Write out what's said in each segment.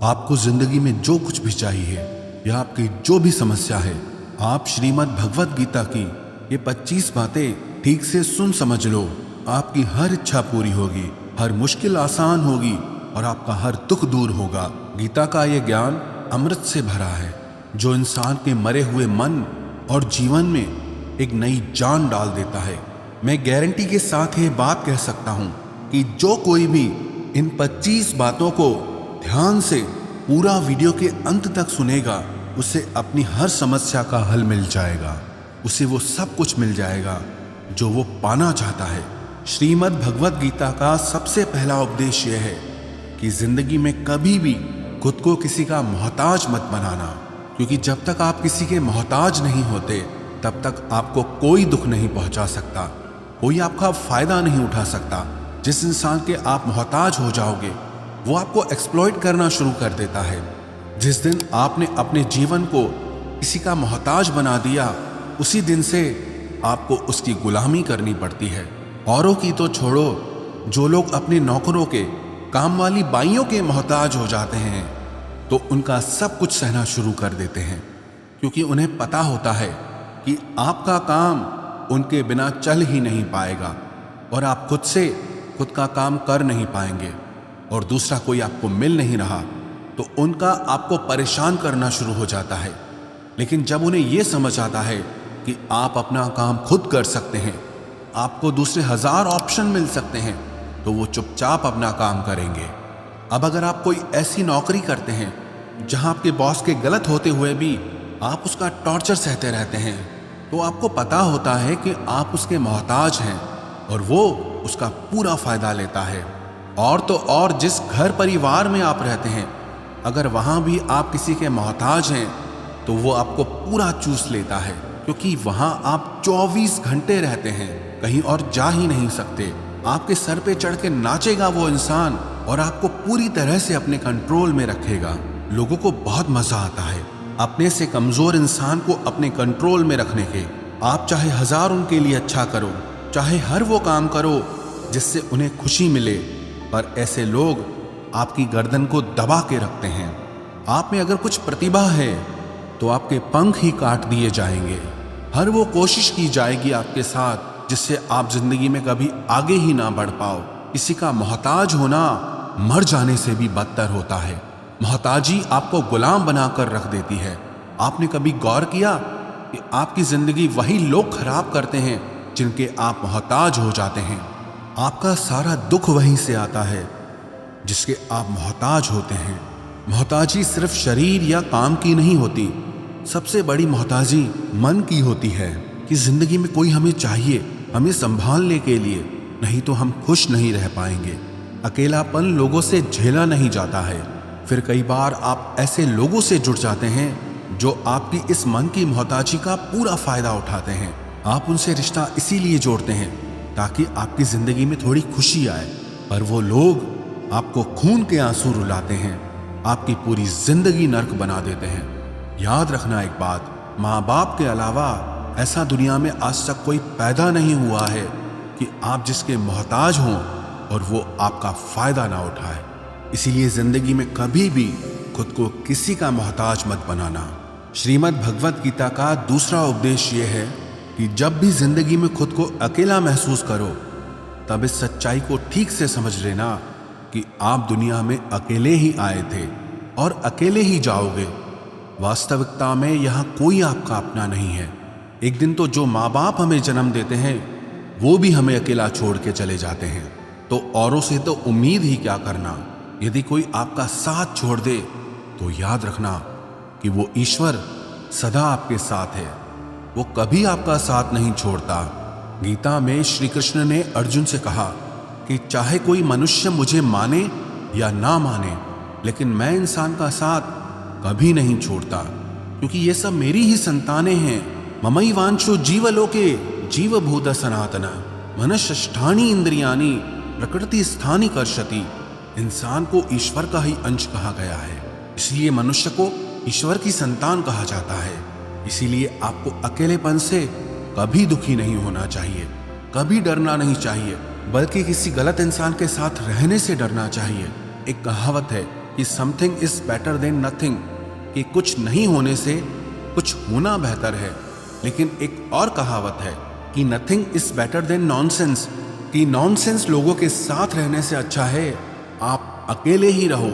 आपको जिंदगी में जो कुछ भी चाहिए या आपकी जो भी समस्या है, आप श्रीमद् भगवत गीता की ये 25 बातें ठीक से सुन समझ लो। आपकी हर इच्छा पूरी होगी, हर मुश्किल आसान होगी और आपका हर दुख दूर होगा। गीता का ये ज्ञान अमृत से भरा है जो इंसान के मरे हुए मन और जीवन में एक नई जान डाल देता है। मैं गारंटी के साथ ये बात कह सकता हूँ कि जो कोई भी इन 25 बातों को ध्यान से पूरा वीडियो के अंत तक सुनेगा, उसे अपनी हर समस्या का हल मिल जाएगा। उसे वो सब कुछ मिल जाएगा जो वो पाना चाहता है। श्रीमद् भगवत गीता का सबसे पहला उपदेश यह है कि जिंदगी में कभी भी खुद को किसी का मोहताज मत बनाना, क्योंकि जब तक आप किसी के मोहताज नहीं होते तब तक आपको कोई दुख नहीं पहुंचा सकता, कोई आपका फायदा नहीं उठा सकता। जिस इंसान के आप मोहताज हो जाओगे वो आपको एक्सप्लॉइट करना शुरू कर देता है। जिस दिन आपने अपने जीवन को किसी का मोहताज बना दिया, उसी दिन से आपको उसकी गुलामी करनी पड़ती है। औरों की तो छोड़ो, जो लोग अपने नौकरों के, काम वाली बाइयों के मोहताज हो जाते हैं तो उनका सब कुछ सहना शुरू कर देते हैं, क्योंकि उन्हें पता होता है कि आपका काम उनके बिना चल ही नहीं पाएगा और आप खुद से खुद का काम कर नहीं पाएंगे और दूसरा कोई आपको मिल नहीं रहा तो उनका आपको परेशान करना शुरू हो जाता है। लेकिन जब उन्हें यह समझ आता है कि आप अपना काम खुद कर सकते हैं, आपको दूसरे 1000 ऑप्शन मिल सकते हैं, तो वो चुपचाप अपना काम करेंगे। अब अगर आप कोई ऐसी नौकरी करते हैं जहां आपके बॉस के गलत होते हुए भी आप उसका टॉर्चर सहते रहते हैं, तो आपको पता होता है कि आप उसके मोहताज हैं और वो उसका पूरा फायदा लेता है। और तो और जिस घर परिवार में आप रहते हैं, अगर वहां भी आप किसी के मोहताज हैं तो वो आपको पूरा चूस लेता है, क्योंकि वहां आप 24 घंटे रहते हैं, कहीं और जा ही नहीं सकते। आपके सर पे चढ़ के नाचेगा वो इंसान और आपको पूरी तरह से अपने कंट्रोल में रखेगा। लोगों को बहुत मजा आता है अपने से कमजोर इंसान को अपने कंट्रोल में रखने के। आप चाहे 1000 उनके लिए अच्छा करो, चाहे हर वो काम करो जिससे उन्हें खुशी मिले, पर ऐसे लोग आपकी गर्दन को दबा के रखते हैं। आप में अगर कुछ प्रतिभा है तो आपके पंख ही काट दिए जाएंगे। हर वो कोशिश की जाएगी आपके साथ जिससे आप जिंदगी में कभी आगे ही ना बढ़ पाओ। किसी का मोहताज होना मर जाने से भी बदतर होता है। मोहताजी आपको गुलाम बनाकर रख देती है। आपने कभी गौर किया कि आपकी जिंदगी वही लोग खराब करते हैं जिनके आप मोहताज हो जाते हैं। आपका सारा दुख वहीं से आता है जिसके आप मोहताज होते हैं। मोहताजी सिर्फ शरीर या काम की नहीं होती, सबसे बड़ी मोहताजी मन की होती है कि जिंदगी में कोई हमें चाहिए, हमें संभालने के लिए, नहीं तो हम खुश नहीं रह पाएंगे। अकेलापन लोगों से झेला नहीं जाता है। फिर कई बार आप ऐसे लोगों से जुड़ जाते हैं जो आपकी इस मन की मोहताजी का पूरा फायदा उठाते हैं। आप उनसे रिश्ता इसीलिए जोड़ते हैं ताकि आपकी जिंदगी में थोड़ी खुशी आए, पर वो लोग आपको खून के आंसू रुलाते हैं, आपकी पूरी जिंदगी नर्क बना देते हैं। याद रखना एक बात, माँ बाप के अलावा ऐसा दुनिया में आज तक कोई पैदा नहीं हुआ है कि आप जिसके मोहताज हों और वो आपका फायदा ना उठाए। इसीलिए जिंदगी में कभी भी खुद को किसी का मोहताज मत बनाना। श्रीमद् भगवत गीता का दूसरा उपदेश ये है कि जब भी जिंदगी में खुद को अकेला महसूस करो, तब इस सच्चाई को ठीक से समझ लेना कि आप दुनिया में अकेले ही आए थे और अकेले ही जाओगे। वास्तविकता में यहाँ कोई आपका अपना नहीं है। एक दिन तो जो माँ बाप हमें जन्म देते हैं वो भी हमें अकेला छोड़ के चले जाते हैं, तो औरों से तो उम्मीद ही क्या करना। यदि कोई आपका साथ छोड़ दे तो याद रखना कि वो ईश्वर सदा आपके साथ है, वो कभी आपका साथ नहीं छोड़ता। गीता में श्री कृष्ण ने अर्जुन से कहा कि चाहे कोई मनुष्य मुझे माने या ना माने, लेकिन मैं इंसान का साथ कभी नहीं छोड़ता, क्योंकि ये सब मेरी ही संतानें हैं। ममैवांशो जीवलोके जीवभूत सनातन मनश्ष्ठानि इंद्रियाणि प्रकृति स्थानि कर्षति। इंसान को ईश्वर का ही अंश कहा गया है, इसलिए मनुष्य को ईश्वर की संतान कहा जाता है। इसीलिए आपको अकेलेपन से कभी दुखी नहीं होना चाहिए, कभी डरना नहीं चाहिए, बल्कि किसी गलत इंसान के साथ रहने से डरना चाहिए। एक कहावत है कि something is better than nothing, कि कुछ नहीं होने से कुछ होना बेहतर है। लेकिन एक और कहावत है कि nothing is better than nonsense, कि नॉनसेंस लोगों के साथ रहने से अच्छा है आप अकेले ही रहो।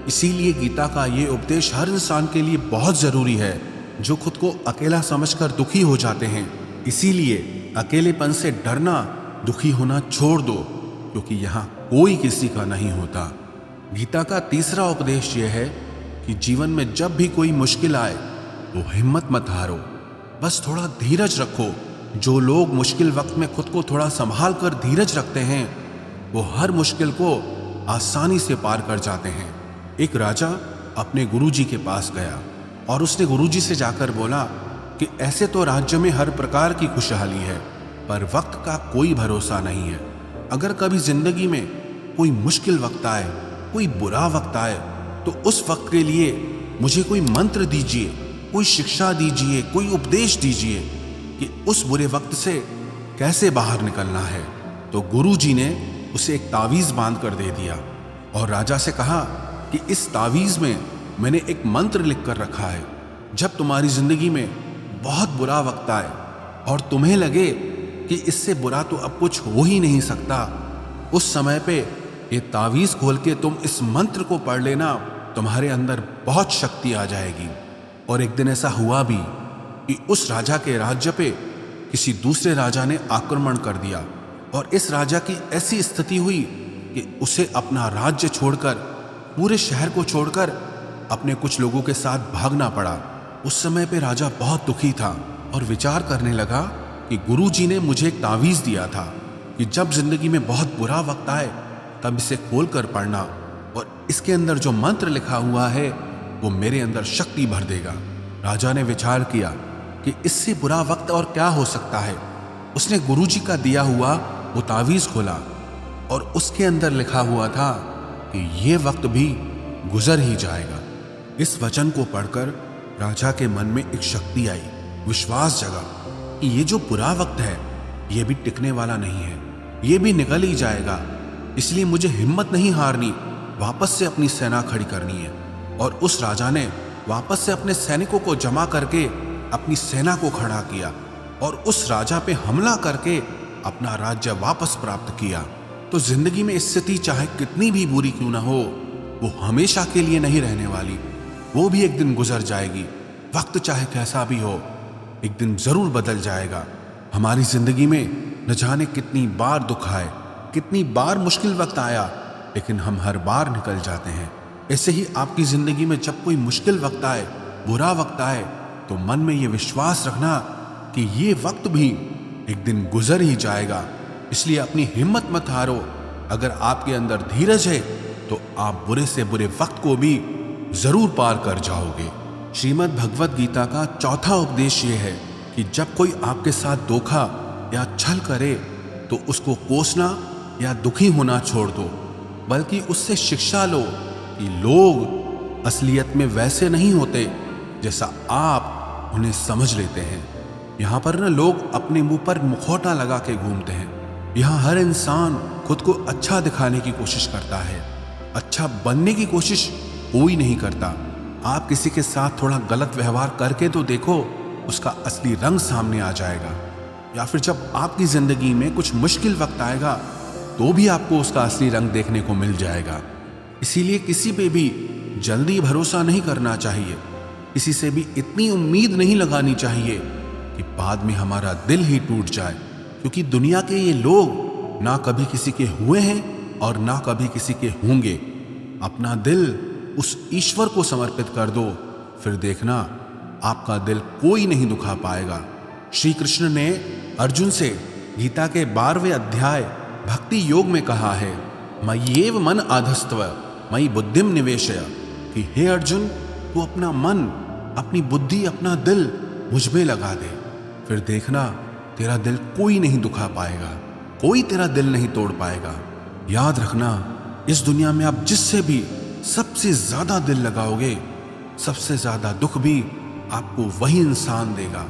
इसीलिए गीता का ये उपदेश हर इंसान के लिए बहुत जरूरी है जो खुद को अकेला समझकर दुखी हो जाते हैं। इसीलिए अकेलेपन से डरना, दुखी होना छोड़ दो, क्योंकि यहाँ कोई किसी का नहीं होता। गीता का तीसरा उपदेश यह है कि जीवन में जब भी कोई मुश्किल आए तो हिम्मत मत हारो, बस थोड़ा धीरज रखो। जो लोग मुश्किल वक्त में खुद को थोड़ा संभाल कर धीरज रखते हैं वो हर मुश्किल को आसानी से पार कर जाते हैं। एक राजा अपने गुरुजी के पास गया और उसने गुरुजी से जाकर बोला कि ऐसे तो राज्य में हर प्रकार की खुशहाली है, पर वक्त का कोई भरोसा नहीं है। अगर कभी जिंदगी में कोई मुश्किल वक्त आए, कोई बुरा वक्त आए, तो उस वक्त के लिए मुझे कोई मंत्र दीजिए, कोई शिक्षा दीजिए, कोई उपदेश दीजिए कि उस बुरे वक्त से कैसे बाहर निकलना है। तो गुरुजी ने उसे एक तावीज बांध कर दे दिया और राजा से कहा कि इस तावीज में मैंने एक मंत्र लिख कर रखा है। जब तुम्हारी जिंदगी में बहुत बुरा वक्त आए और तुम्हें लगे कि इससे बुरा तो अब कुछ हो ही नहीं सकता, उस समय पे ये तावीज खोल के तुम इस मंत्र को पढ़ लेना, तुम्हारे अंदर बहुत शक्ति आ जाएगी। और एक दिन ऐसा हुआ भी कि उस राजा के राज्य पे किसी दूसरे राजा ने आक्रमण कर दिया और इस राजा की ऐसी स्थिति हुई कि उसे अपना राज्य छोड़कर, पूरे शहर को छोड़कर अपने कुछ लोगों के साथ भागना पड़ा। उस समय पे राजा बहुत दुखी था और विचार करने लगा कि गुरुजी ने मुझे एक तावीज दिया था कि जब जिंदगी में बहुत बुरा वक्त आए तब इसे खोल कर पढ़ना और इसके अंदर जो मंत्र लिखा हुआ है वो मेरे अंदर शक्ति भर देगा। राजा ने विचार किया कि इससे बुरा वक्त और क्या हो सकता है। उसने गुरुजी का दिया हुआ वो तावीज खोला और उसके अंदर लिखा हुआ था कि ये वक्त भी गुजर ही जाएगा। इस वचन को पढ़कर राजा के मन में एक शक्ति आई, विश्वास जगा कि ये जो बुरा वक्त है ये भी टिकने वाला नहीं है, ये भी निकल ही जाएगा। इसलिए मुझे हिम्मत नहीं हारनी, वापस से अपनी सेना खड़ी करनी है। और उस राजा ने वापस से अपने सैनिकों को जमा करके अपनी सेना को खड़ा किया और उस राजा पे हमला करके अपना राज्य वापस प्राप्त किया। तो जिंदगी में स्थिति चाहे कितनी भी बुरी क्यों ना हो, वो हमेशा के लिए नहीं रहने वाली, वो भी एक दिन गुजर जाएगी। वक्त चाहे कैसा भी हो, एक दिन जरूर बदल जाएगा। हमारी जिंदगी में न जाने कितनी बार दुख आए, कितनी बार मुश्किल वक्त आया, लेकिन हम हर बार निकल जाते हैं। ऐसे ही आपकी जिंदगी में जब कोई मुश्किल वक्त आए, बुरा वक्त आए, तो मन में ये विश्वास रखना कि ये वक्त भी एक दिन गुजर ही जाएगा। इसलिए अपनी हिम्मत मत हारो। अगर आपके अंदर धीरज है तो आप बुरे से बुरे वक्त को भी जरूर पार कर जाओगे। श्रीमद् भगवत गीता का चौथा उपदेश ये है कि जब कोई आपके साथ धोखा या छल करे तो उसको कोसना या दुखी होना छोड़ दो, बल्कि उससे शिक्षा लो कि लोग असलियत में वैसे नहीं होते जैसा आप उन्हें समझ लेते हैं। यहाँ पर ना लोग अपने मुंह पर मुखौटा लगा के घूमते हैं। यहाँ हर इंसान खुद को अच्छा दिखाने की कोशिश करता है, अच्छा बनने की कोशिश कोई नहीं करता। आप किसी के साथ थोड़ा गलत व्यवहार करके तो देखो, उसका असली रंग सामने आ जाएगा। या फिर जब आपकी जिंदगी में कुछ मुश्किल वक्त आएगा तो भी आपको उसका असली रंग देखने को मिल जाएगा। इसीलिए किसी पे भी जल्दी भरोसा नहीं करना चाहिए, किसी से भी इतनी उम्मीद नहीं लगानी चाहिए कि बाद में हमारा दिल ही टूट जाए। क्योंकि दुनिया के ये लोग ना कभी किसी के हुए हैं और ना कभी किसी के होंगे। अपना दिल उस ईश्वर को समर्पित कर दो, फिर देखना आपका दिल कोई नहीं दुखा पाएगा। श्री कृष्ण ने अर्जुन से गीता के 12वें अध्याय भक्ति योग में कहा है, मय्येव मन आधस्तव मयि बुद्धिम निवेशय, कि हे अर्जुन तू अपना मन, अपनी बुद्धि, अपना दिल मुझ में लगा दे, फिर देखना तेरा दिल कोई नहीं दुखा पाएगा, कोई तेरा दिल नहीं तोड़ पाएगा। याद रखना, इस दुनिया में आप जिससे भी सबसे ज्यादा दिल लगाओगे, सबसे ज्यादा दुख भी आपको वही इंसान देगा।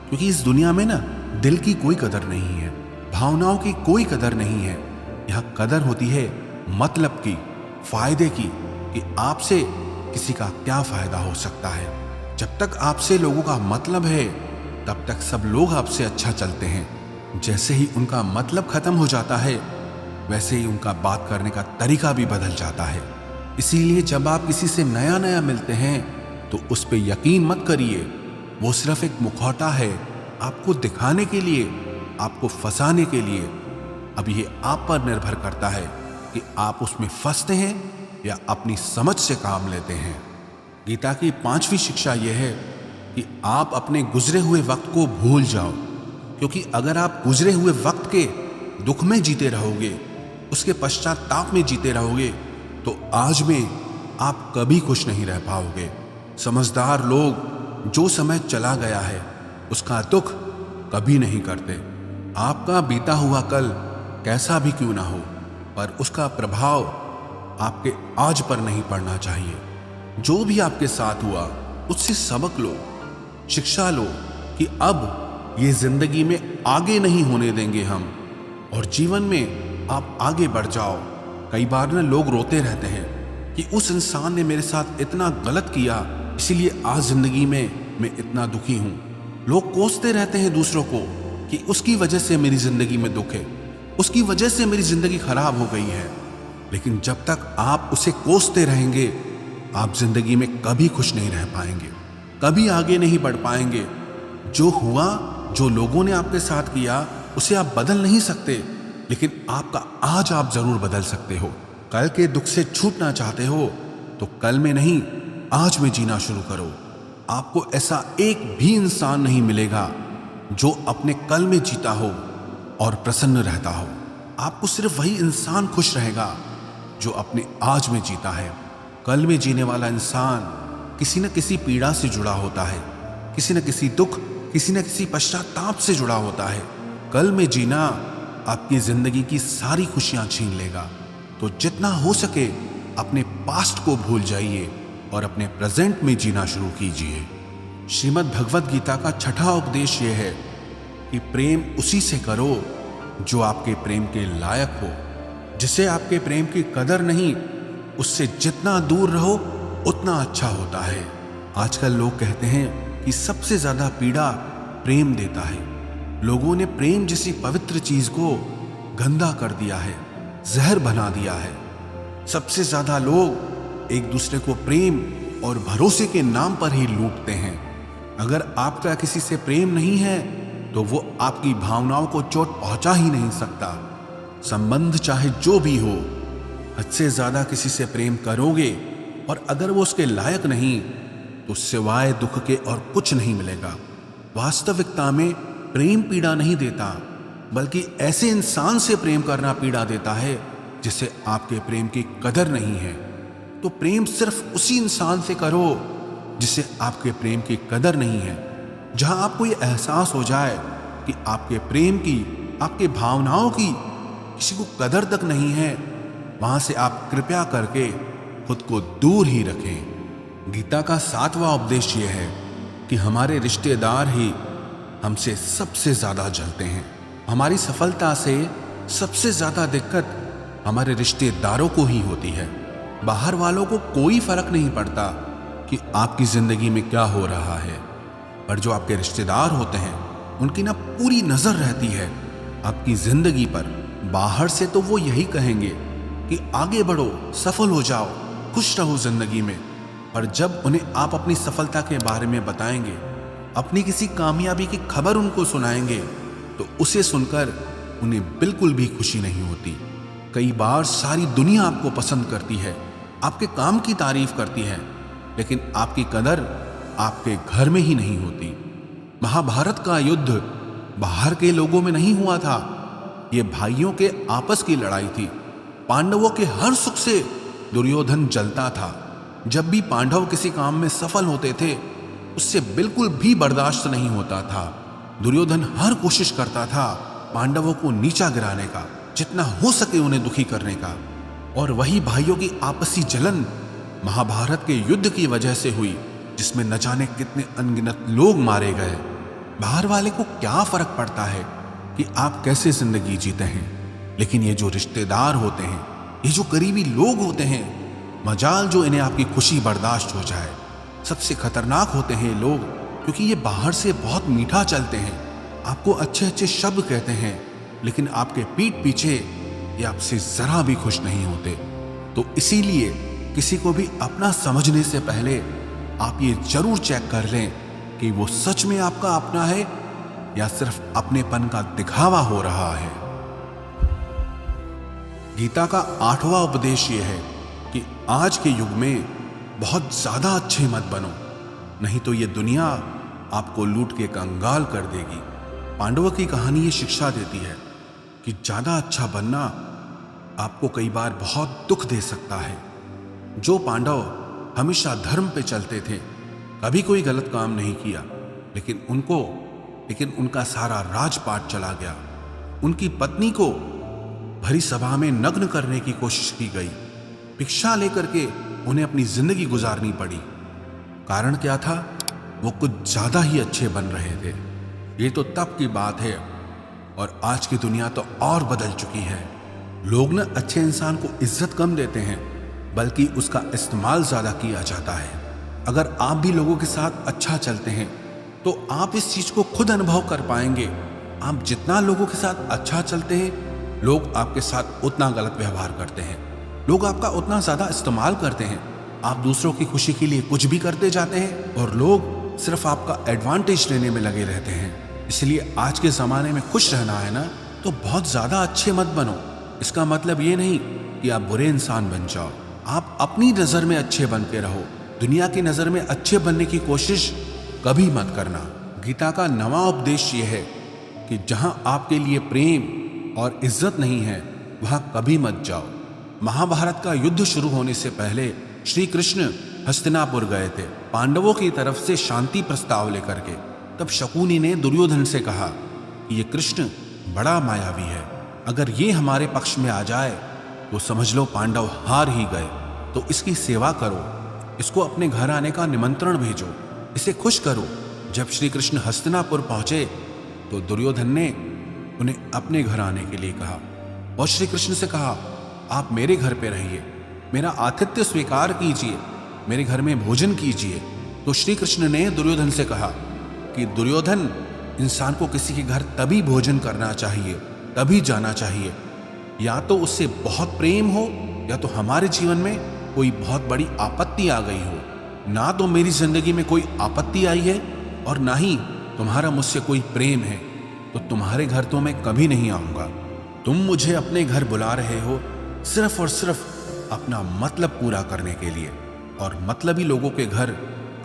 क्योंकि इस दुनिया में ना दिल की कोई कदर नहीं है, भावनाओं की कोई कदर नहीं है। यहाँ कदर होती है मतलब की, फायदे की, कि आपसे किसी का क्या फायदा हो सकता है। जब तक आपसे लोगों का मतलब है तब तक सब लोग आपसे अच्छा चलते हैं। जैसे ही उनका मतलब खत्म हो जाता है वैसे ही उनका बात करने का तरीका भी बदल जाता है। इसीलिए जब आप किसी से नया नया मिलते हैं तो उस पर यकीन मत करिए। वो सिर्फ एक मुखौटा है आपको दिखाने के लिए, आपको फंसाने के लिए। अब ये आप पर निर्भर करता है कि आप उसमें फंसते हैं या अपनी समझ से काम लेते हैं। गीता की 5वीं शिक्षा यह है कि आप अपने गुजरे हुए वक्त को भूल जाओ, क्योंकि अगर आप गुजरे हुए वक्त के दुख में जीते रहोगे, उसके पश्चाताप में जीते रहोगे, तो आज में आप कभी खुश नहीं रह पाओगे। समझदार लोग जो समय चला गया है उसका दुख कभी नहीं करते। आपका बीता हुआ कल कैसा भी क्यों ना हो, पर उसका प्रभाव आपके आज पर नहीं पड़ना चाहिए। जो भी आपके साथ हुआ उससे सबक लो, शिक्षा लो कि अब ये जिंदगी में आगे नहीं होने देंगे हम, और जीवन में आप आगे बढ़ जाओ। कई बार ना लोग रोते रहते हैं कि उस इंसान ने मेरे साथ इतना गलत किया, इसीलिए आज जिंदगी में मैं इतना दुखी हूं। लोग कोसते रहते हैं दूसरों को कि उसकी वजह से मेरी जिंदगी में दुख है, उसकी वजह से मेरी जिंदगी खराब हो गई है। लेकिन जब तक आप उसे कोसते रहेंगे आप जिंदगी में कभी खुश नहीं रह पाएंगे, कभी आगे नहीं बढ़ पाएंगे। जो हुआ, जो लोगों ने आपके साथ किया, उसे आप बदल नहीं सकते, लेकिन आपका आज आप जरूर बदल सकते हो। कल के दुख से छूटना चाहते हो तो कल में नहीं, आज में जीना शुरू करो। आपको ऐसा एक भी इंसान नहीं मिलेगा जो अपने कल में जीता हो और प्रसन्न रहता हो। आपको सिर्फ वही इंसान खुश रहेगा जो अपने आज में जीता है। कल में जीने वाला इंसान किसी न किसी पीड़ा से जुड़ा होता है, किसी न किसी दुख, किसी न किसी पश्चाताप से जुड़ा होता है। कल में जीना आपकी जिंदगी की सारी खुशियां छीन लेगा। तो जितना हो सके अपने पास्ट को भूल जाइए और अपने प्रेजेंट में जीना शुरू कीजिए। श्रीमद् भगवद गीता का 6ठा उपदेश यह है कि प्रेम उसी से करो जो आपके प्रेम के लायक हो। जिसे आपके प्रेम की कदर नहीं, उससे जितना दूर रहो उतना अच्छा होता है। आजकल लोग कहते हैं कि सबसे ज्यादा पीड़ा प्रेम देता है। लोगों ने प्रेम जैसी पवित्र चीज को गंदा कर दिया है, जहर बना दिया है। सबसे ज्यादा लोग एक दूसरे को प्रेम और भरोसे के नाम पर ही लूटते हैं। अगर आपका किसी से प्रेम नहीं है तो वो आपकी भावनाओं को चोट पहुंचा ही नहीं सकता। संबंध चाहे जो भी हो, हद से ज्यादा किसी से प्रेम करोगे और अगर वो उसके लायक नहीं तो सिवाय दुख के और कुछ नहीं मिलेगा। वास्तविकता में प्रेम पीड़ा नहीं देता, बल्कि ऐसे इंसान से प्रेम करना पीड़ा देता है जिसे आपके प्रेम की कदर नहीं है। तो प्रेम सिर्फ उसी इंसान से करो जिसे आपके प्रेम की कदर नहीं है। जहां आपको यह एहसास हो जाए कि आपके प्रेम की, आपके भावनाओं की किसी को कदर तक नहीं है, वहां से आप कृपया करके खुद को दूर ही रखें। गीता का 7वां उपदेश यह है कि हमारे रिश्तेदार ही हमसे सबसे ज्यादा जलते हैं। हमारी सफलता से सबसे ज्यादा दिक्कत हमारे रिश्तेदारों को ही होती है। बाहर वालों को कोई फर्क नहीं पड़ता कि आपकी जिंदगी में क्या हो रहा है, पर जो आपके रिश्तेदार होते हैं उनकी ना पूरी नजर रहती है आपकी जिंदगी पर। बाहर से तो वो यही कहेंगे कि आगे बढ़ो, सफल हो जाओ, खुश रहो जिंदगी में, पर जब उन्हें आप अपनी सफलता के बारे में बताएंगे, अपनी किसी कामयाबी की खबर उनको सुनाएंगे, तो उसे सुनकर उन्हें बिल्कुल भी खुशी नहीं होती। कई बार सारी दुनिया आपको पसंद करती है, आपके काम की तारीफ करती है, लेकिन आपकी कदर आपके घर में ही नहीं होती। महाभारत का युद्ध बाहर के लोगों में नहीं हुआ था, ये भाइयों के आपस की लड़ाई थी। पांडवों के हर सुख से दुर्योधन जलता था। जब भी पांडव किसी काम में सफल होते थे उससे बिल्कुल भी बर्दाश्त नहीं होता था। दुर्योधन हर कोशिश करता था पांडवों को नीचा गिराने का, जितना हो सके उन्हें दुखी करने का। और वही भाइयों की आपसी जलन महाभारत के युद्ध की वजह से हुई, जिसमें न जाने कितने अनगिनत लोग मारे गए। बाहर वाले को क्या फर्क पड़ता है कि आप कैसे जिंदगी जीते हैं, लेकिन ये जो रिश्तेदार होते हैं, ये जो करीबी लोग होते हैं, मजाल जो इन्हें आपकी खुशी बर्दाश्त हो जाए। सबसे खतरनाक होते हैं ये लोग, क्योंकि ये बाहर से बहुत मीठा चलते हैं, आपको अच्छे अच्छे शब्द कहते हैं, लेकिन आपके पीठ पीछे ये आपसे जरा भी खुश नहीं होते। तो इसीलिए किसी को भी अपना समझने से पहले आप ये जरूर चेक कर लें कि वो सच में आपका अपना है या सिर्फ अपनेपन का दिखावा हो रहा है। गीता का 8वां उपदेश ये है कि आज के युग में बहुत ज्यादा अच्छे मत बनो, नहीं तो ये दुनिया आपको लूट के कंगाल कर देगी। पांडवों की कहानी ये शिक्षा देती है कि ज्यादा अच्छा बनना आपको कई बार बहुत दुख दे सकता है। जो पांडव हमेशा धर्म पे चलते थे, कभी कोई गलत काम नहीं किया, लेकिन उनका सारा राजपाट चला गया। उनकी पत्नी को भरी सभा में नग्न करने की कोशिश की गई। भिक्षा लेकर के उन्हें अपनी जिंदगी गुजारनी पड़ी। कारण क्या था? वो कुछ ज्यादा ही अच्छे बन रहे थे। ये तो तब की बात है, और आज की दुनिया तो और बदल चुकी है। लोग न अच्छे इंसान को इज्जत कम देते हैं, बल्कि उसका इस्तेमाल ज्यादा किया जाता है। अगर आप भी लोगों के साथ अच्छा चलते हैं तो आप इस चीज को खुद अनुभव कर पाएंगे। आप जितना लोगों के साथ अच्छा चलते हैं, लोग आपके साथ उतना गलत व्यवहार करते हैं, लोग आपका उतना ज्यादा इस्तेमाल करते हैं। आप दूसरों की खुशी के लिए कुछ भी करते जाते हैं और लोग सिर्फ आपका एडवांटेज लेने में लगे रहते हैं। इसलिए आज के जमाने में खुश रहना है ना, तो बहुत ज्यादा अच्छे मत बनो। इसका मतलब ये नहीं कि आप बुरे इंसान बन जाओ। आप अपनी नजर में अच्छे बन के रहो। दुनिया की नजर में अच्छे बनने की कोशिश कभी मत करना। गीता का 9वां उपदेश ये है कि जहां आपके लिए प्रेम और इज्जत नहीं है, वहां कभी मत जाओ। महाभारत का युद्ध शुरू होने से पहले श्री कृष्ण हस्तिनापुर गए थे, पांडवों की तरफ से शांति प्रस्ताव लेकर के। तब शकुनी ने दुर्योधन से कहा कि ये कृष्ण बड़ा मायावी है, अगर ये हमारे पक्ष में आ जाए तो समझ लो पांडव हार ही गए। तो इसकी सेवा करो, इसको अपने घर आने का निमंत्रण भेजो, इसे खुश करो। जब श्री कृष्ण हस्तिनापुर पहुंचे तो दुर्योधन ने उन्हें अपने घर आने के लिए कहा और श्री कृष्ण से कहा, आप मेरे घर पे रहिए, मेरा आतिथ्य स्वीकार कीजिए, मेरे घर में भोजन कीजिए। तो श्री कृष्ण ने दुर्योधन से कहा कि दुर्योधन, इंसान को किसी के घर तभी भोजन करना चाहिए, तभी जाना चाहिए, या तो उससे बहुत प्रेम हो, या तो हमारे जीवन में कोई बहुत बड़ी आपत्ति आ गई हो। ना तो मेरी जिंदगी में कोई आपत्ति आई है और ना ही तुम्हारा मुझसे कोई प्रेम है, तो तुम्हारे घर तो मैं कभी नहीं आऊंगा। तुम मुझे अपने घर बुला रहे हो सिर्फ और सिर्फ अपना मतलब पूरा करने के लिए, और मतलबी लोगों के घर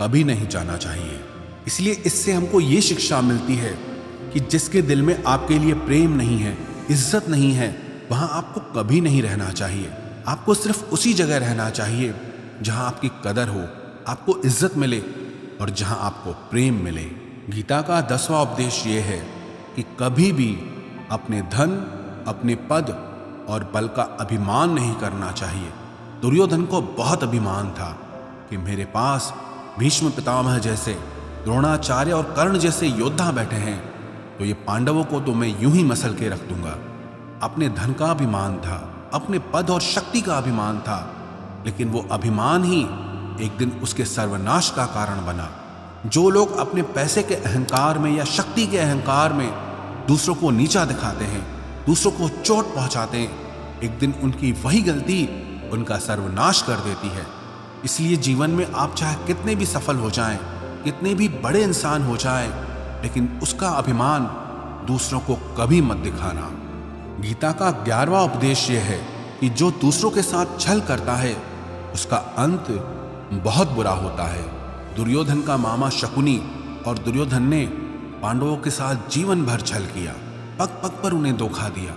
कभी नहीं जाना चाहिए। इसलिए इससे हमको ये शिक्षा मिलती है कि जिसके दिल में आपके लिए प्रेम नहीं है, इज्जत नहीं है, वहां आपको कभी नहीं रहना चाहिए। आपको सिर्फ उसी जगह रहना चाहिए जहां आपकी कदर हो, आपको इज्जत मिले और जहां आपको प्रेम मिले। गीता का 10वां उपदेश ये है कि कभी भी अपने धन, अपने पद और बल का अभिमान नहीं करना चाहिए। दुर्योधन को बहुत अभिमान था कि मेरे पास भीष्म पितामह जैसे, द्रोणाचार्य और कर्ण जैसे योद्धा बैठे हैं, तो ये पांडवों को तो मैं यूं ही मसल के रख दूंगा। अपने धन का अभिमान था, अपने पद और शक्ति का अभिमान था, लेकिन वो अभिमान ही एक दिन उसके सर्वनाश का कारण बना। जो लोग अपने पैसे के अहंकार में या शक्ति के अहंकार में दूसरों को नीचा दिखाते हैं, दूसरों को चोट पहुंचाते हैं, एक दिन उनकी वही गलती उनका सर्वनाश कर देती है। इसलिए जीवन में आप चाहे कितने भी सफल हो जाएं, कितने भी बड़े इंसान हो जाएं, लेकिन उसका अभिमान दूसरों को कभी मत दिखाना। गीता का 11वां उपदेश यह है कि जो दूसरों के साथ छल करता है उसका अंत बहुत बुरा होता है। दुर्योधन का मामा शकुनी और दुर्योधन ने पांडवों के साथ जीवन भर छल किया, पग पग पर उन्हें धोखा दिया,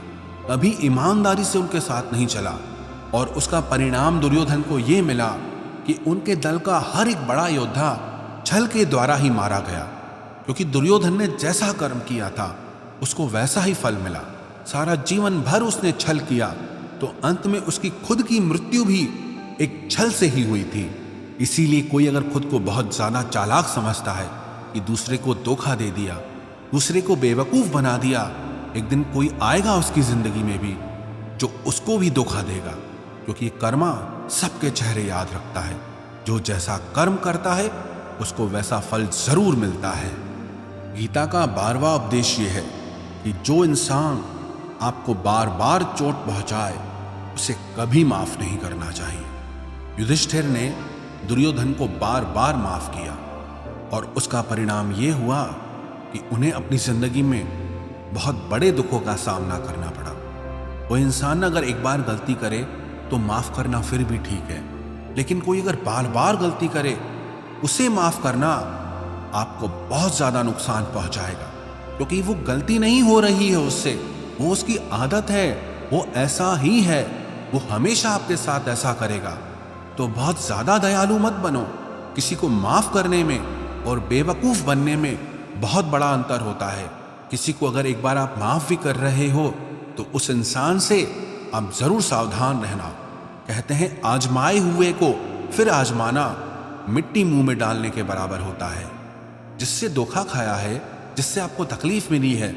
कभी ईमानदारी से उनके साथ नहीं चला, और उसका परिणाम दुर्योधन को यह मिला कि उनके दल का हर एक बड़ा योद्धा छल के द्वारा ही मारा गया, क्योंकि दुर्योधन ने जैसा कर्म किया था उसको वैसा ही फल मिला। सारा जीवन भर उसने छल किया, तो अंत में उसकी खुद की मृत्यु भी एक छल से ही हुई थी। इसीलिए कोई अगर खुद को बहुत ज्यादा चालाक समझता है कि दूसरे को धोखा दे दिया, दूसरे को बेवकूफ बना दिया, एक दिन कोई आएगा उसकी जिंदगी में भी जो उसको भी धोखा देगा, क्योंकि कर्मा सबके चेहरे याद रखता है। जो जैसा कर्म करता है उसको वैसा फल जरूर मिलता है। गीता का 12वां उपदेश ये है कि जो इंसान आपको बार बार चोट पहुंचाए उसे कभी माफ नहीं करना चाहिए। युधिष्ठिर ने दुर्योधन को बार बार माफ किया और उसका परिणाम यह हुआ कि उन्हें अपनी जिंदगी में बहुत बड़े दुखों का सामना करना पड़ा। वो इंसान अगर एक बार गलती करे तो माफ करना फिर भी ठीक है, लेकिन कोई अगर बार बार गलती करे उसे माफ करना आपको बहुत ज्यादा नुकसान पहुंचाएगा, क्योंकि वो गलती नहीं हो रही है उससे, वो उसकी आदत है, वो ऐसा ही है, वो हमेशा आपके साथ ऐसा करेगा। तो बहुत ज्यादा दयालु मत बनो। किसी को माफ करने में और बेवकूफ बनने में बहुत बड़ा अंतर होता है। किसी को अगर एक बार आप माफ भी कर रहे हो तो उस इंसान से आप जरूर सावधान रहना। कहते हैं आजमाए हुए को फिर आजमाना मिट्टी मुंह में डालने के बराबर होता है। जिससे धोखा खाया है, जिससे आपको तकलीफ मिली है,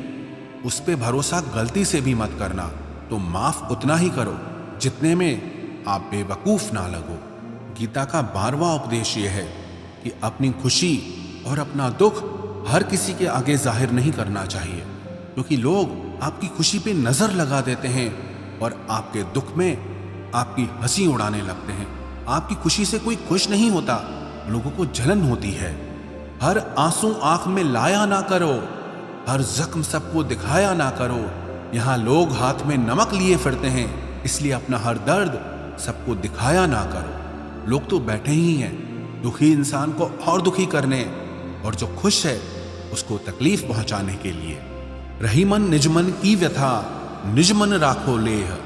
उस पे भरोसा गलती से भी मत करना। तो माफ उतना ही करो जितने में आप बेवकूफ ना लगो। गीता का 12वां उपदेश यह है कि अपनी खुशी और अपना दुख हर किसी के आगे जाहिर नहीं करना चाहिए, क्योंकि लोग आपकी खुशी पे नजर लगा देते हैं और आपके दुख में आपकी हंसी उड़ाने लगते हैं। आपकी खुशी से कोई खुश नहीं होता, लोगों को जलन होती है। हर आंसू आंख में लाया ना करो, हर जख्म सबको दिखाया ना करो। यहाँ लोग हाथ में नमक लिए फिरते हैं, इसलिए अपना हर दर्द सबको दिखाया ना करो। लोग तो बैठे ही हैं दुखी इंसान को और दुखी करने, और जो खुश है उसको तकलीफ पहुंचाने के लिए। रही मन निज मन की व्यथा, निज मन राखो लेह।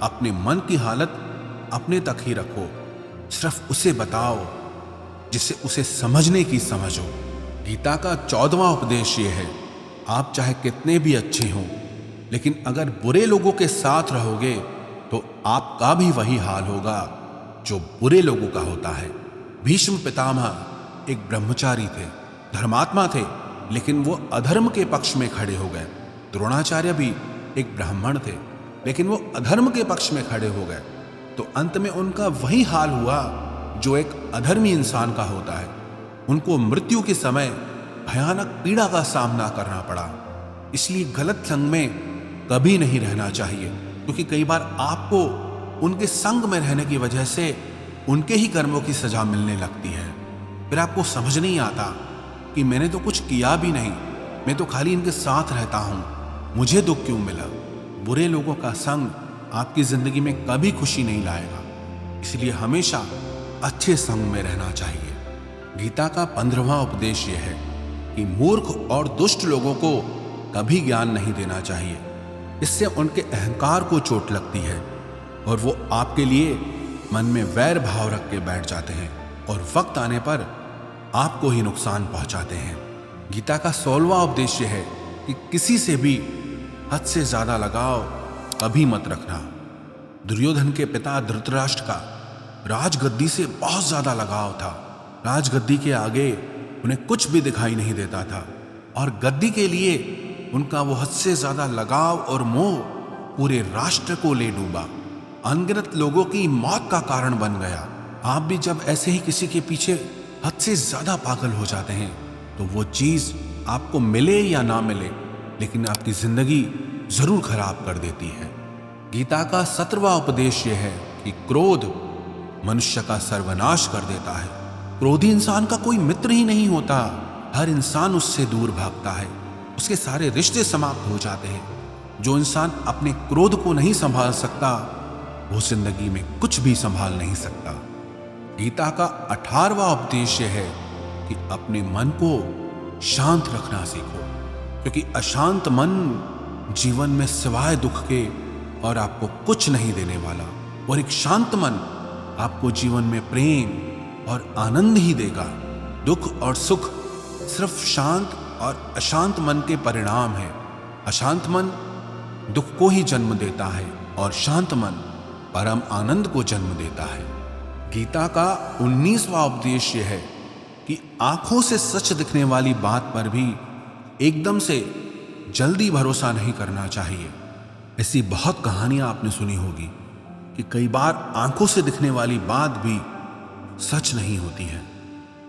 अपने मन की हालत अपने तक ही रखो, सिर्फ उसे बताओ जिसे उसे समझने की समझ हो। गीता का 14वां उपदेश ये है, आप चाहे कितने भी अच्छे हों, लेकिन अगर बुरे लोगों के साथ रहोगे तो आपका भी वही हाल होगा जो बुरे लोगों का होता है। भीष्म पितामह एक ब्रह्मचारी थे, धर्मात्मा थे, लेकिन वो अधर्म के पक्ष में खड़े हो गए। द्रोणाचार्य भी एक ब्राह्मण थे, लेकिन वो अधर्म के पक्ष में खड़े हो गए। तो अंत में उनका वही हाल हुआ जो एक अधर्मी इंसान का होता है। उनको मृत्यु के समय भयानक पीड़ा का सामना करना पड़ा। इसलिए गलत संग में कभी नहीं रहना चाहिए, क्योंकि कई बार आपको उनके संग में रहने की वजह से उनके ही कर्मों की सजा मिलने लगती है। फिर आपको समझ नहीं आता कि मैंने तो कुछ किया भी नहीं, मैं तो खाली इनके साथ रहता हूं, मुझे दुख क्यों मिला। बुरे लोगों का संग आपकी जिंदगी में कभी खुशी नहीं लाएगा, इसलिए हमेशा अच्छे संग में रहना चाहिए। गीता का 15वां उपदेश यह है कि मूर्ख और दुष्ट लोगों को कभी ज्ञान नहीं देना चाहिए। इससे उनके अहंकार को चोट लगती है और वो आपके लिए मन में वैर भाव रख के बैठ जाते हैं और वक्त आने पर आपको ही नुकसान पहुंचाते हैं। गीता का 16वां उपदेश है कि किसी से भी हद से ज्यादा लगाव कभी मत रखना। दुर्योधन के पिता धृतराष्ट्र का राजगद्दी से बहुत ज्यादा लगाव था। राजगद्दी के आगे उन्हें कुछ भी दिखाई नहीं देता था और गद्दी के लिए उनका वो हद से ज्यादा लगाव और मोह पूरे राष्ट्र को ले डूबा, अनगिनत लोगों की मौत का कारण बन गया। आप भी जब ऐसे ही किसी के पीछे हद से ज्यादा पागल हो जाते हैं तो वो चीज आपको मिले या ना मिले, लेकिन आपकी जिंदगी जरूर खराब कर देती है। गीता का 17वां उपदेश यह है कि क्रोध मनुष्य का सर्वनाश कर देता है। क्रोधी इंसान का कोई मित्र ही नहीं होता, हर इंसान उससे दूर भागता है, उसके सारे रिश्ते समाप्त हो जाते हैं। जो इंसान अपने क्रोध को नहीं संभाल सकता वो जिंदगी में कुछ भी संभाल नहीं सकता। गीता का 18वां उपदेश है कि अपने मन को शांत रखना सीखो, क्योंकि अशांत मन जीवन में सिवाय दुख के और आपको कुछ नहीं देने वाला, और एक शांत मन आपको जीवन में प्रेम और आनंद ही देगा। दुख और सुख सिर्फ शांत और अशांत मन के परिणाम है। अशांत मन दुख को ही जन्म देता है और शांत मन परम आनंद को जन्म देता है। गीता का 19वां उपदेश यह है कि आंखों से सच दिखने वाली बात पर भी एकदम से जल्दी भरोसा नहीं करना चाहिए। ऐसी बहुत कहानियां आपने सुनी होगी कि कई बार आंखों से दिखने वाली बात भी सच नहीं होती है।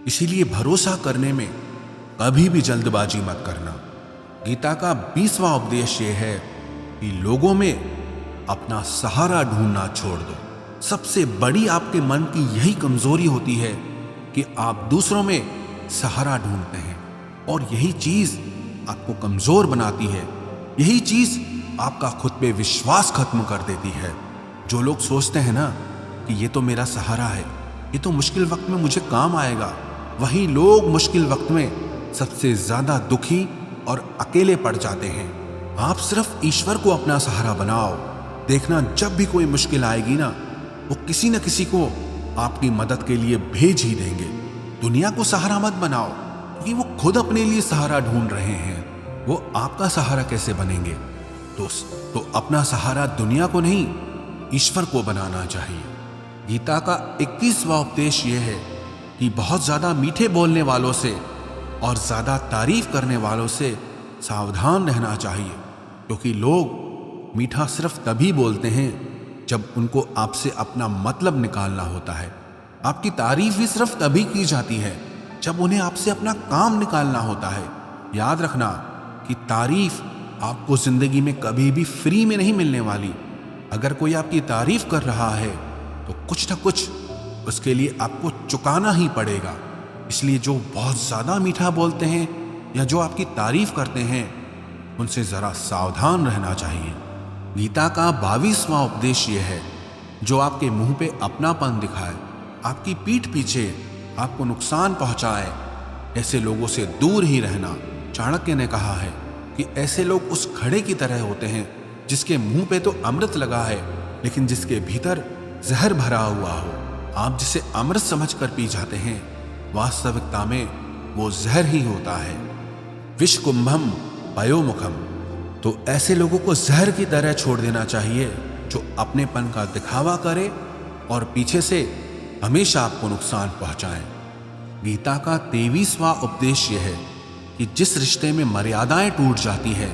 इसीलिए भरोसा करने में कभी भी जल्दबाजी मत करना। गीता का 20वां उपदेश यह है कि लोगों में अपना सहारा ढूंढना छोड़ दो। सबसे बड़ी आपके मन की यही कमजोरी होती है कि आप दूसरों में सहारा ढूंढते हैं, और यही चीज आपको कमजोर बनाती है। यही चीज आपका खुद पे विश्वास खत्म कर देती है। जो लोग सोचते हैं ना कि ये तो मेरा सहारा है, ये तो मुश्किल वक्त में मुझे काम आएगा, वही लोग मुश्किल वक्त में सबसे ज्यादा दुखी और अकेले पड़ जाते हैं। आप सिर्फ ईश्वर को अपना सहारा बनाओ। देखना, जब भी कोई मुश्किल आएगी ना, वो किसी न किसी को आपकी मदद के लिए भेज ही देंगे। दुनिया को सहारा मत बनाओ, क्योंकि वो खुद अपने लिए सहारा ढूंढ रहे हैं। वो आपका सहारा कैसे बनेंगे? तो अपना सहारा दुनिया को नहीं, ईश्वर को बनाना चाहिए। गीता का 21वां उपदेश यह है कि बहुत ज्यादा मीठे बोलने वालों से और ज्यादा तारीफ करने वालों से सावधान रहना चाहिए, क्योंकि लोग मीठा सिर्फ तभी बोलते हैं जब उनको आपसे अपना मतलब निकालना होता है। आपकी तारीफ भी सिर्फ तभी की जाती है जब उन्हें आपसे अपना काम निकालना होता है। याद रखना कि तारीफ आपको जिंदगी में कभी भी फ्री में नहीं मिलने वाली। अगर कोई आपकी तारीफ कर रहा है तो कुछ न कुछ उसके लिए आपको चुकाना ही पड़ेगा। इसलिए जो बहुत ज्यादा मीठा बोलते हैं या जो आपकी तारीफ करते हैं, उनसे जरा सावधान रहना चाहिए। गीता का 22वां उपदेश यह है, जो आपके मुंह पे अपनापन दिखाए, आपकी पीठ पीछे आपको नुकसान पहुंचाए, ऐसे लोगों से दूर ही रहना। चाणक्य ने कहा है कि ऐसे लोग उस घड़े की तरह होते हैं जिसके मुंह पे तो अमृत लगा है, लेकिन जिसके भीतर जहर भरा हुआ हो। आप जिसे अमृत समझकर पी जाते हैं, वास्तविकता में वो जहर ही होता है। विष कुंभम पयोमुखम। तो ऐसे लोगों को जहर की तरह छोड़ देना चाहिए, जो अपनेपन का दिखावा करे और पीछे से हमेशा आपको नुकसान पहुंचाएं। गीता का 23वां उपदेश यह है कि जिस रिश्ते में मर्यादाएं टूट जाती है,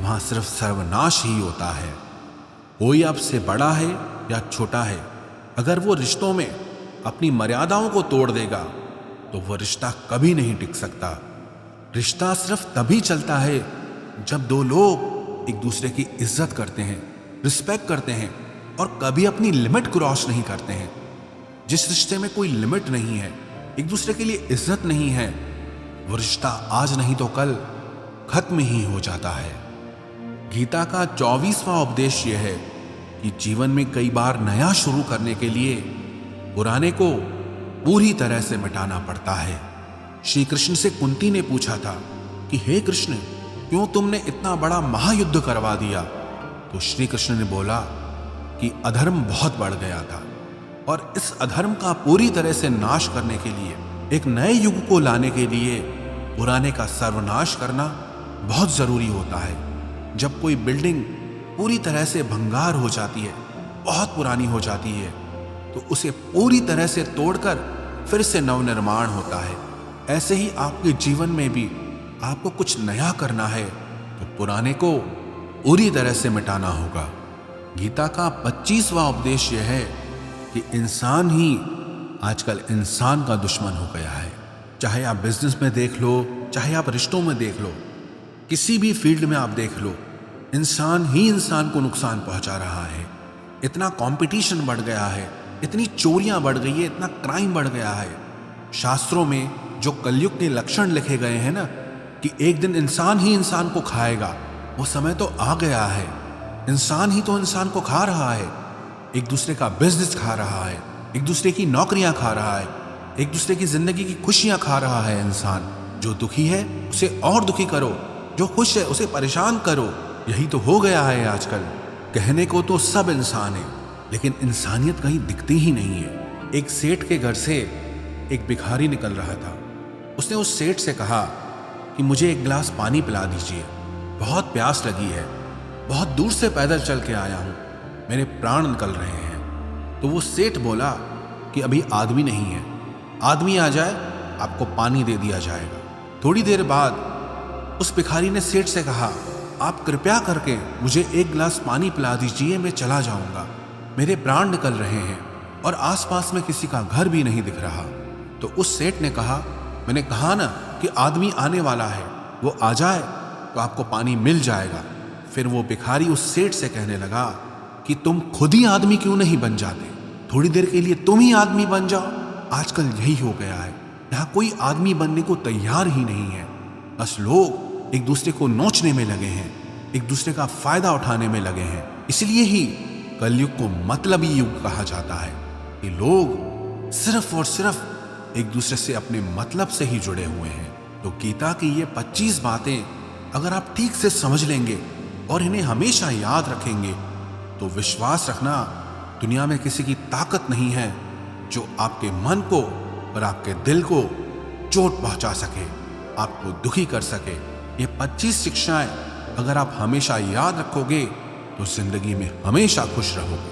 वहां सिर्फ सर्वनाश ही होता है। कोई आपसे बड़ा है या छोटा है, अगर वो रिश्तों में अपनी मर्यादाओं को तोड़ देगा तो वह रिश्ता कभी नहीं टिक सकता। रिश्ता सिर्फ तभी चलता है जब दो लोग एक दूसरे की इज्जत करते हैं, रिस्पेक्ट करते हैं और कभी अपनी लिमिट क्रॉस नहीं करते हैं। जिस रिश्ते में कोई लिमिट नहीं है, एक दूसरे के लिए इज्जत नहीं है, वो रिश्ता आज नहीं तो कल खत्म ही हो जाता है। गीता का 24वां उपदेश यह है कि जीवन में कई बार नया शुरू करने के लिए पुराने को पूरी तरह से मिटाना पड़ता है। श्री कृष्ण से कुंती ने पूछा था कि हे कृष्ण, क्यों तुमने इतना बड़ा महायुद्ध करवा दिया? तो श्री कृष्ण ने बोला कि अधर्म बहुत बढ़ गया था, और इस अधर्म का पूरी तरह से नाश करने के लिए, एक नए युग को लाने के लिए पुराने का सर्वनाश करना बहुत जरूरी होता है। जब कोई बिल्डिंग पूरी तरह से भंगार हो जाती है, बहुत पुरानी हो जाती है, तो उसे पूरी तरह से तोड़कर फिर से नवनिर्माण होता है। ऐसे ही आपके जीवन में भी आपको कुछ नया करना है तो पुराने को पूरी तरह से मिटाना होगा। गीता का 25वां उपदेश यह है कि इंसान ही आजकल इंसान का दुश्मन हो गया है। चाहे आप बिजनेस में देख लो, चाहे आप रिश्तों में देख लो, किसी भी फील्ड में आप देख लो, इंसान ही इंसान को नुकसान पहुंचा रहा है। इतना कंपटीशन बढ़ गया है, इतनी चोरियां बढ़ गई है, इतना क्राइम बढ़ गया है। शास्त्रों में जो कलयुग के लक्षण लिखे गए हैं ना, कि एक दिन इंसान ही इंसान को खाएगा, वो समय तो आ गया है। इंसान ही तो इंसान को खा रहा है, एक दूसरे का बिजनेस खा रहा है, एक दूसरे की नौकरियां खा रहा है, एक दूसरे की जिंदगी की खुशियां खा रहा है। इंसान जो दुखी है उसे और दुखी करो, जो खुश है उसे परेशान करो। यही तो हो गया है आजकल। कहने को तो सब इंसान है, लेकिन इंसानियत कहीं दिखती ही नहीं है। एक सेठ के घर से एक भिखारी निकल रहा था। उसने उस सेठ से कहा कि मुझे एक गिलास पानी पिला दीजिए, बहुत प्यास लगी है, बहुत दूर से पैदल चल के आया हूँ, मेरे प्राण निकल रहे हैं। तो वो सेठ बोला कि अभी आदमी नहीं है, आदमी आ जाए आपको पानी दे दिया जाएगा। थोड़ी देर बाद उस भिखारी ने सेठ से कहा, आप कृपया करके मुझे एक गिलास पानी पिला दीजिए, मैं चला जाऊंगा। मेरे प्राण निकल रहे हैं और आसपास में किसी का घर भी नहीं दिख रहा। तो उस सेठ ने कहा, मैंने कहा ना कि आदमी आने वाला है, वो आ जाए तो आपको पानी मिल जाएगा। फिर वो भिखारी उस सेठ से कहने लगा कि तुम खुद ही आदमी क्यों नहीं बन जाते, थोड़ी देर के लिए तुम ही आदमी बन जाओ। आजकल यही हो गया है, यहाँ कोई आदमी बनने को तैयार ही नहीं है। बस लोग एक दूसरे को नोचने में लगे हैं, एक दूसरे का फायदा उठाने में लगे हैं। इसलिए ही कलयुग को मतलबी युग कहा जाता है कि लोग सिर्फ और सिर्फ एक दूसरे से अपने मतलब से ही जुड़े हुए हैं। तो गीता की ये 25 बातें अगर आप ठीक से समझ लेंगे और इन्हें हमेशा याद रखेंगे तो विश्वास रखना, दुनिया में किसी की ताकत नहीं है जो आपके मन को और आपके दिल को चोट पहुंचा सके, आपको दुखी कर सके। ये 25 शिक्षाएं अगर आप हमेशा याद रखोगे तो जिंदगी में हमेशा खुश रहोगे।